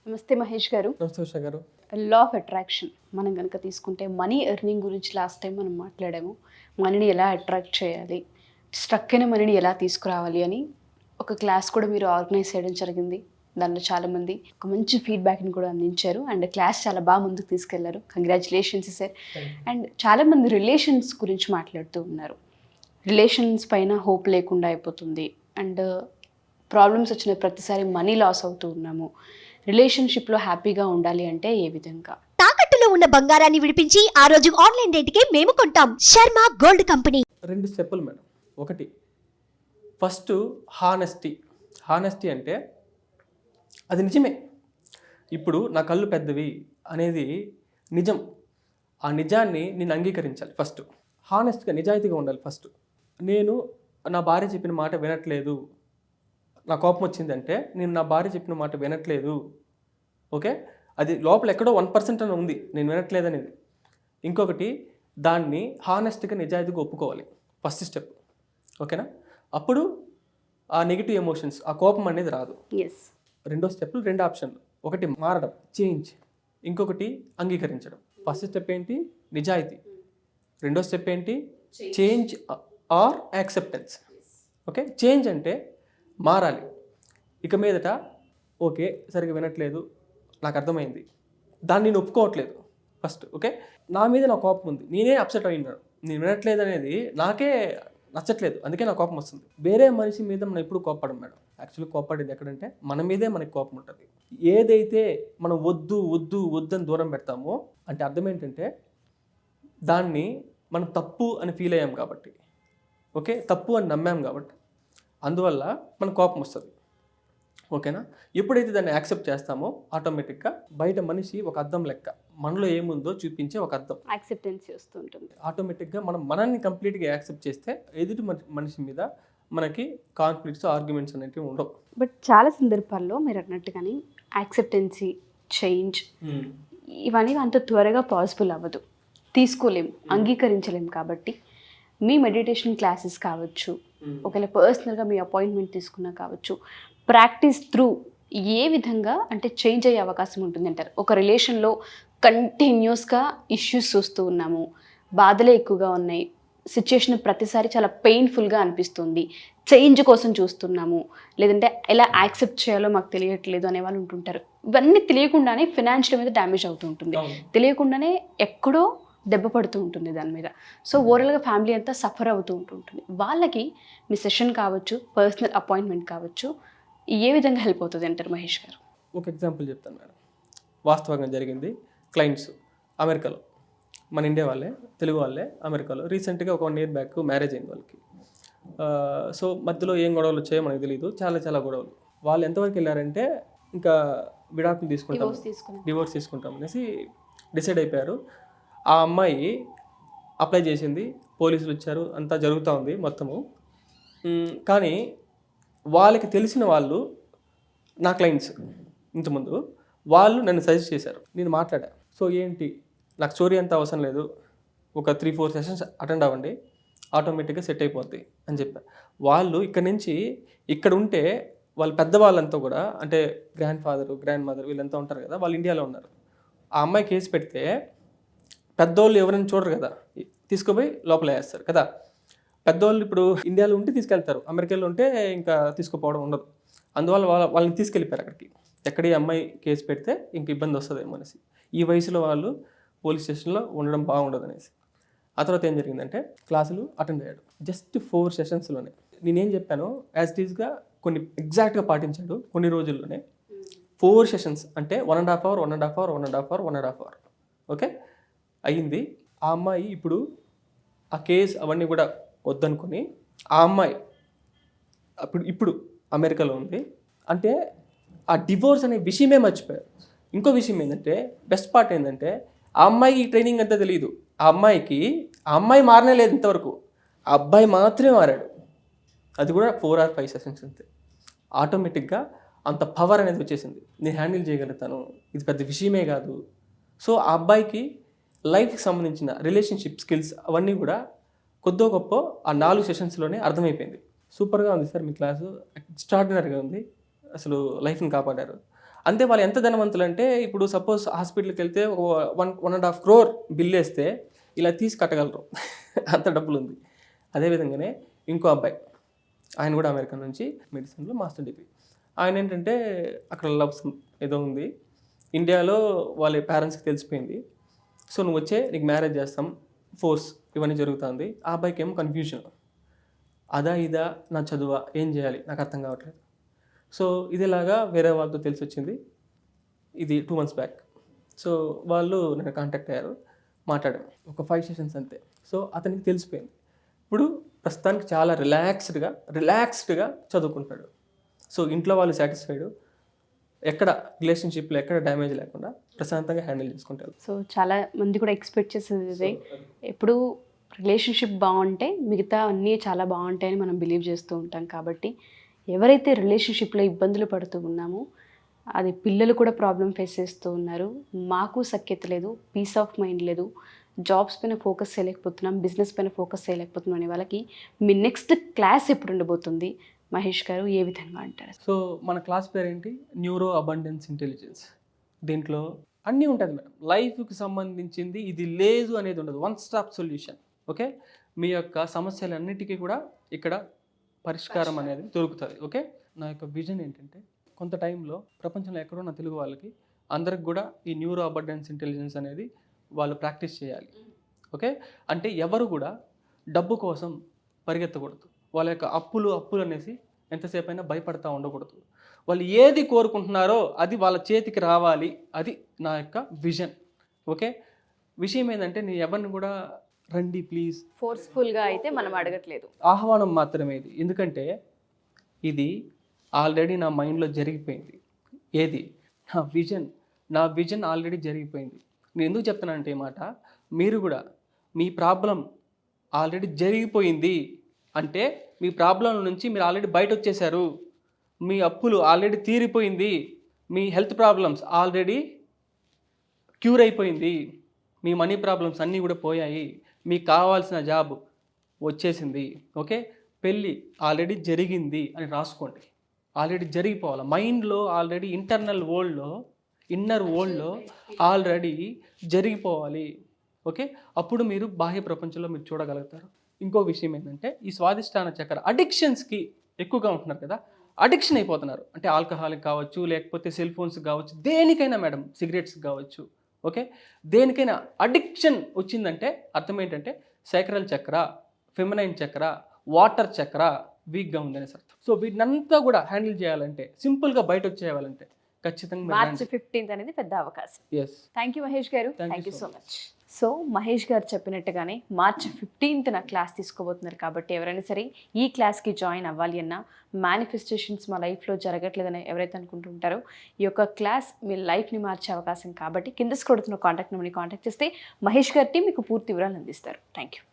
నమస్తే మహేష్ గారు. నమస్తే ఉషా గారు. లా ఆఫ్ అట్రాక్షన్ మనం కనుక తీసుకుంటే మనీ ఎర్నింగ్ గురించి లాస్ట్ టైం మనం మాట్లాడాము. మనీని ఎలా అట్రాక్ట్ చేయాలి, స్ట్రక్ అయిన మనీని ఎలా తీసుకురావాలి అని ఒక క్లాస్ కూడా మీరు ఆర్గనైజ్ చేయడం జరిగింది. దానిలో చాలామంది ఒక మంచి ఫీడ్బ్యాక్ని కూడా అందించారు అండ్ క్లాస్ చాలా బాగా ముందుకు తీసుకెళ్లారు. Congratulations sir. అండ్ చాలామంది రిలేషన్స్ గురించి మాట్లాడుతూ ఉన్నారు. రిలేషన్స్ పైన హోప్ లేకుండా అయిపోతుంది అండ్ ప్రాబ్లమ్స్ వచ్చిన ప్రతిసారి మనీ లాస్ అవుతూ ఉన్నాము. రిలేషన్షిప్లో హ్యాపీగా ఉండాలి అంటే ఏ విధంగా? తాకట్టులో ఉన్న బంగారాన్ని విడిపించి ఆ రోజు ఆన్లైన్ రేటుకే మేము కొంటాం. Sharma gold company. 2 స్టెప్పులు మేడం. ఒకటి, ఫస్ట్ హానెస్టీ అంటే అది నిజమే. ఇప్పుడు నా కళ్ళు పెద్దవి అనేది నిజం. ఆ నిజాన్ని నేను అంగీకరించాలి. ఫస్ట్ హానెస్ట్గా నిజాయితీగా ఉండాలి. ఫస్ట్ నేను నా భార్య చెప్పిన మాట వినట్లేదు, నా కోపం వచ్చిందంటే నేను నా భార్య చెప్పిన మాట వినట్లేదు. ఓకే, అది లోపల ఎక్కడో 1% అని ఉంది నేను వినట్లేదు అనేది. ఇంకొకటి, దాన్ని హానెస్ట్గా నిజాయితీగా ఒప్పుకోవాలి. First step. ఓకేనా? అప్పుడు ఆ నెగిటివ్ ఎమోషన్స్, ఆ కోపం అనేది రాదు. ఎస్. రెండో స్టెప్లు 2 ఆప్షన్లు. ఒకటి మారడం, చేంజ్. ఇంకొకటి అంగీకరించడం. ఫస్ట్ స్టెప్ ఏంటి? నిజాయితీ. రెండో స్టెప్ ఏంటి? Change or acceptance. Okay, change అంటే మారాలి. ఇక మీదట ఓకే సరిగ్గా వినట్లేదు, నాకు అర్థమైంది, దాన్ని నేను ఒప్పుకోవట్లేదు ఫస్ట్. ఓకే, నా మీద నా కోపం ఉంది, నేనే అప్సెట్ అయినాను, నేను వినట్లేదు అనేది నాకే నచ్చట్లేదు, అందుకే నా కోపం వస్తుంది. వేరే మనిషి మీద మనం ఎప్పుడు కోపపడం మేడం. యాక్చువల్లీ కోపపడేది ఎక్కడంటే మన మీదే మనకి కోపం ఉంటుంది. ఏదైతే మనం వద్దు వద్దు వద్దని దూరం పెడతామో అంటే అర్థం ఏంటంటే దాన్ని మనం తప్పు అని ఫీల్ అయ్యాం కాబట్టి, ఓకే, తప్పు అని నమ్మాం కాబట్టి, అందువల్ల మన కోపం వస్తుంది. ఓకేనా? ఎప్పుడైతే దాన్ని యాక్సెప్ట్ చేస్తామో ఆటోమేటిక్గా బయట మనిషి ఒక అద్దం లెక్క, మనలో ఏముందో చూపించే ఒక అద్దం, యాక్సెప్టెన్సీ వస్తుంటుంది. ఆటోమేటిక్గా మనల్ని కంప్లీట్గా యాక్సెప్ట్ చేస్తే ఎదుటి మనిషి మీద మనకి కాన్ఫ్లిక్ట్స్, ఆర్గ్యుమెంట్స్ అనేవి ఉండవు. బట్ చాలా సందర్భాల్లో మీరు అన్నట్టుగానే యాక్సెప్టెన్సీ, చేంజ్ ఇవన్నీ అంత త్వరగా పాసిబుల్ అవ్వదు, తీసుకోలేం, అంగీకరించలేం. కాబట్టి మీ మెడిటేషన్ క్లాసెస్ కావచ్చు, ఒకవేళ పర్సనల్గా మీ అపాయింట్మెంట్ తీసుకున్నా కావచ్చు, ప్రాక్టీస్ త్రూ ఏ విధంగా అంటే చేంజ్ అయ్యే అవకాశం ఉంటుంది అంటారు? ఒక రిలేషన్లో కంటిన్యూస్గా ఇష్యూస్ చూస్తూ ఉన్నాము, బాధలే ఎక్కువగా ఉన్నాయి, సిచ్యుయేషన్ ప్రతిసారి చాలా పెయిన్ఫుల్గా అనిపిస్తుంది, చేంజ్ కోసం చూస్తున్నాము, లేదంటే ఎలా యాక్సెప్ట్ చేయాలో మాకు తెలియట్లేదు అనే వాళ్ళు ఉంటుంటారు. ఇవన్నీ తెలియకుండానే ఫినాన్షియల్ మీద డ్యామేజ్ అవుతూ ఉంటుంది, తెలియకుండానే ఎక్కడో దెబ్బ పడుతూ ఉంటుంది దాని మీద. సో ఓవరాల్గా ఫ్యామిలీ అంతా సఫర్ అవుతూ ఉంటుంది. వాళ్ళకి మీ సెషన్ కావచ్చు, పర్సనల్ అపాయింట్మెంట్ కావచ్చు, ఏ విధంగా హెల్ప్ అవుతుంది అంటారు మహేష్ గారు? ఒక ఎగ్జాంపుల్ చెప్తాను మేడం. వాస్తవంగా జరిగింది. క్లయింట్స్ అమెరికాలో, మన ఇండియా వాళ్ళే, తెలుగు వాళ్ళే అమెరికాలో. రీసెంట్గా ఒక 1 year బ్యాక్ మ్యారేజ్ అయింది వాళ్ళకి. సో మధ్యలో ఏం గొడవలు వచ్చాయో మనకు తెలియదు, చాలా గొడవలు. వాళ్ళు ఎంతవరకు వెళ్ళారంటే ఇంకా విడాకులు డివోర్స్ తీసుకుంటాం అనేసి డిసైడ్ అయిపోయారు. ఆ అమ్మాయి అప్లై చేసింది, పోలీసులు వచ్చారు, అంతా జరుగుతూ ఉంది మొత్తము. కానీ వాళ్ళకి తెలిసిన వాళ్ళు, నా క్లయింట్స్ ఇంతకుముందు, వాళ్ళు నన్ను సజెస్ట్ చేశారు. నేను మాట్లాడా. సో ఏంటి, నాకు స్టోరీ అంతా అవసరం లేదు, ఒక 3-4 సెషన్స్ అటెండ్ అవ్వండి, ఆటోమేటిక్గా సెట్ అయిపోద్ది అని చెప్పారు. వాళ్ళు ఇక్కడ ఉంటే వాళ్ళ పెద్దవాళ్ళంతా కూడా, అంటే గ్రాండ్ ఫాదరు, గ్రాండ్ మదర్, వీళ్ళంతా ఉంటారు కదా, వాళ్ళు ఇండియాలో ఉన్నారు. ఆ అమ్మాయి కేసు పెడితే పెద్దోళ్ళు ఎవరైనా చూడరు కదా, తీసుకుపోయి లోపల వేస్తారు కదా. పెద్దవాళ్ళు ఇప్పుడు ఇండియాలో ఉంటే తీసుకెళ్తారు, అమెరికాలో ఉంటే ఇంకా తీసుకుపోవడం ఉండదు. అందువల్ల వాళ్ళని తీసుకెళ్ళిపోయారు అక్కడికి. ఎక్కడ ఈ అమ్మాయి కేసు పెడితే ఇంక ఇబ్బంది వస్తుంది అనేసి, ఈ వయసులో వాళ్ళు పోలీస్ స్టేషన్లో ఉండడం బాగుండదు అనేసి. ఆ తర్వాత ఏం జరిగిందంటే క్లాసులు అటెండ్ అయ్యాడు. జస్ట్ 4 సెషన్స్లోనే నేనేం చెప్పాను యాజ్ ఇట్ ఈస్గా కొన్ని ఎగ్జాక్ట్గా పాటించాడు. కొన్ని రోజుల్లోనే 4 సెషన్స్ అంటే 1.5 hour. ఓకే, అయ్యింది. ఆ అమ్మాయి ఇప్పుడు ఆ కేసు అవన్నీ కూడా వద్దనుకొని ఆ అమ్మాయి ఇప్పుడు అమెరికాలో ఉంది. అంటే ఆ డివోర్స్ అనే విషయమే మర్చిపోయారు. ఇంకో విషయం ఏంటంటే, బెస్ట్ పార్ట్ ఏంటంటే, ఆ అమ్మాయికి ఈ ట్రైనింగ్ అంతా తెలియదు. ఆ అమ్మాయి మారనే లేదు ఇంతవరకు, ఆ అబ్బాయి మాత్రమే మారాడు. అది కూడా 4 or 5 సెషన్స్ అంతే. ఆటోమేటిక్గా అంత పవర్ అనేది వచ్చేసింది, నేను హ్యాండిల్ చేయగలుగుతాను, ఇది పెద్ద విషయమే కాదు. సో ఆ అబ్బాయికి లైఫ్కి సంబంధించిన రిలేషన్షిప్ స్కిల్స్ అవన్నీ కూడా కొద్దో గొప్ప ఆ 4 సెషన్స్లోనే అర్థమైపోయింది. సూపర్గా ఉంది సార్ మీ క్లాసు, ఎక్స్ట్రాడినరీగా ఉంది, అసలు లైఫ్ని కాపాడారు. అంతే వాళ్ళు ఎంత ధనవంతులు అంటే ఇప్పుడు సపోజ్ హాస్పిటల్కి వెళ్తే ఒక 1.5 crore బిల్ వేస్తే ఇలా తీసి కట్టగలరు అంత డబ్బులు ఉంది. అదేవిధంగానే ఇంకో అబ్బాయి, ఆయన కూడా అమెరికా నుంచి మెడిసిన్లో మాస్టర్ డిగ్రీ. ఆయన ఏంటంటే అక్కడ లవ్స్ ఏదో ఉంది, ఇండియాలో వాళ్ళ పేరెంట్స్కి తెలిసిపోయింది. సో నువ్వు వచ్చే నీకు మ్యారేజ్ చేస్తాం, ఫోర్స్ ఇవన్నీ జరుగుతుంది. ఆ అబ్బాయికి ఏమో కన్ఫ్యూజన్, అదా ఇదా నా చదువా ఏం చేయాలి నాకు అర్థం కావట్లేదు. సో ఇదేలాగా వేరే వాళ్ళతో తెలిసి వచ్చింది, ఇది 2 months బ్యాక్. సో వాళ్ళు నన్ను కాంటాక్ట్ అయ్యారు, మాట్లాడాను ఒక 5 sessions అంతే. సో అతనికి తెలిసిపోయింది. ఇప్పుడు ప్రస్తుతానికి చాలా రిలాక్స్డ్గా చదువుకుంటాడు. సో ఇంట్లో వాళ్ళు సాటిస్ఫైడ్, ఎక్కడ రిలేషన్షిప్లో ఎక్కడ డ్యామేజ్ లేకుండా ప్రశాంతంగా హ్యాండిల్ చేసుకుంటారు. సో చాలా మంది కూడా ఎక్స్పెక్ట్ చేసేది ఇదే, ఎప్పుడు రిలేషన్షిప్ బాగుంటే మిగతా అన్నీ చాలా బాగుంటాయని మనం బిలీవ్ చేస్తూ ఉంటాం. కాబట్టి ఎవరైతే రిలేషన్షిప్లో ఇబ్బందులు పడుతూ ఉన్నామో, అది పిల్లలు కూడా ప్రాబ్లం ఫేస్ చేస్తూ ఉన్నారు, మాకు సఖ్యత లేదు, పీస్ ఆఫ్ మైండ్ లేదు, జాబ్స్ పైన ఫోకస్ చేయలేకపోతున్నాం, బిజినెస్ పైన ఫోకస్ చేయలేకపోతున్నాం అనే వాళ్ళకి మీ నెక్స్ట్ క్లాస్ ఎప్పుడు ఉండబోతుంది మహేష్ గారు, ఏ విధంగా అంటారు? సో మన క్లాస్ పేరు ఏంటి? Neuro abundance intelligence. దీంట్లో అన్నీ ఉంటుంది మేడం, లైఫ్కి సంబంధించింది ఇది లేదు అనేది ఉండదు, 1 stop సొల్యూషన్. ఓకే, మీ యొక్క సమస్యలన్నిటికీ కూడా ఇక్కడ పరిష్కారం అనేది దొరుకుతుంది. ఓకే, నా యొక్క విజన్ ఏంటంటే కొంత టైంలో ప్రపంచంలో ఎక్కడో నా తెలుగు వాళ్ళకి అందరికి కూడా ఈ న్యూరో అబండెన్స్ ఇంటెలిజెన్స్ అనేది వాళ్ళు ప్రాక్టీస్ చేయాలి. ఓకే, అంటే ఎవరు కూడా డబ్బు కోసం పరిగెత్తకూడదు, వాళ్ళ యొక్క అప్పులు అనేసి ఎంతసేపు అయినా భయపడతా ఉండకూడదు. వాళ్ళు ఏది కోరుకుంటున్నారో అది వాళ్ళ చేతికి రావాలి, అది నా యొక్క విజన్. ఓకే, విషయం ఏంటంటే నేను ఎవరిని కూడా రండి ప్లీజ్ ఫోర్స్ఫుల్గా అయితే మనం అడగట్లేదు, ఆహ్వానం మాత్రమే ఇది. ఎందుకంటే ఇది ఆల్రెడీ నా మైండ్లో జరిగిపోయింది. ఏది? నా విజన్ ఆల్రెడీ జరిగిపోయింది. నేను ఎందుకు చెప్తానంటే ఈ మాట, మీరు కూడా మీ ప్రాబ్లం ఆల్రెడీ జరిగిపోయింది అంటే మీ ప్రాబ్లం నుంచి మీరు ఆల్రెడీ బయట వచ్చేసారు, మీ అప్పులు ఆల్రెడీ తీరిపోయింది, మీ హెల్త్ ప్రాబ్లమ్స్ ఆల్రెడీ క్యూర్ అయిపోయింది, మీ మనీ ప్రాబ్లమ్స్ అన్నీ కూడా పోయాయి, మీకు కావాల్సిన జాబ్ వచ్చేసింది. ఓకే, పెళ్ళి ఆల్రెడీ జరిగింది అని రాసుకోండి, ఆల్రెడీ జరిగిపోవాలి మైండ్లో, ఆల్రెడీ ఇన్నర్ వరల్డ్లో ఆల్రెడీ జరిగిపోవాలి. ఓకే, అప్పుడు మీరు బాహ్య ప్రపంచంలో మీరు చూడగలుగుతారు. ఇంకో విషయం ఏంటంటే ఈ స్వాదిష్టాన చక్కెర అడిక్షన్స్కి ఎక్కువగా ఉంటున్నారు కదా, అడిక్షన్ అయిపోతున్నారు. అంటే ఆల్కహాల్కి కావచ్చు, లేకపోతే సెల్ ఫోన్స్కి కావచ్చు, దేనికైనా మేడం, సిగరెట్స్కి కావచ్చు. ఓకే, దేనికైనా అడిక్షన్ వచ్చిందంటే అర్థం ఏంటంటే సైక్రల్ చక్ర, ఫెమినైన్ చక్ర, వాటర్ చక్ర వీక్గా ఉందనే అర్థం. సో వీటినంతా కూడా హ్యాండిల్ చేయాలంటే, సింపుల్గా బయట వచ్చేయాలంటే ఖచ్చితంగా March 15th అనేది పెద్ద అవకాశం. ఎస్. థ్యాంక్ యూ మహేష్ గారు, Thank you thank you so so much. So Mahesh గారు చెప్పినట్టుగానే March 15th క్లాస్ తీసుకోబోతున్నారు. కాబట్టి ఎవరైనా సరే ఈ క్లాస్కి జాయిన్ అవ్వాలి అన్నా, మేనిఫెస్టేషన్స్ మా లైఫ్లో జరగట్లేదని ఎవరైతే అనుకుంటుంటారో ఈ యొక్క క్లాస్ మీ లైఫ్ని మార్చే అవకాశం. కాబట్టి కింద స్క్రోల్ అవుతున్న కాంటాక్ట్ నెంబర్ని కాంటాక్ట్ చేస్తే మహేష్ గారి టీం మీకు పూర్తి వివరాలు అందిస్తారు. Thank you.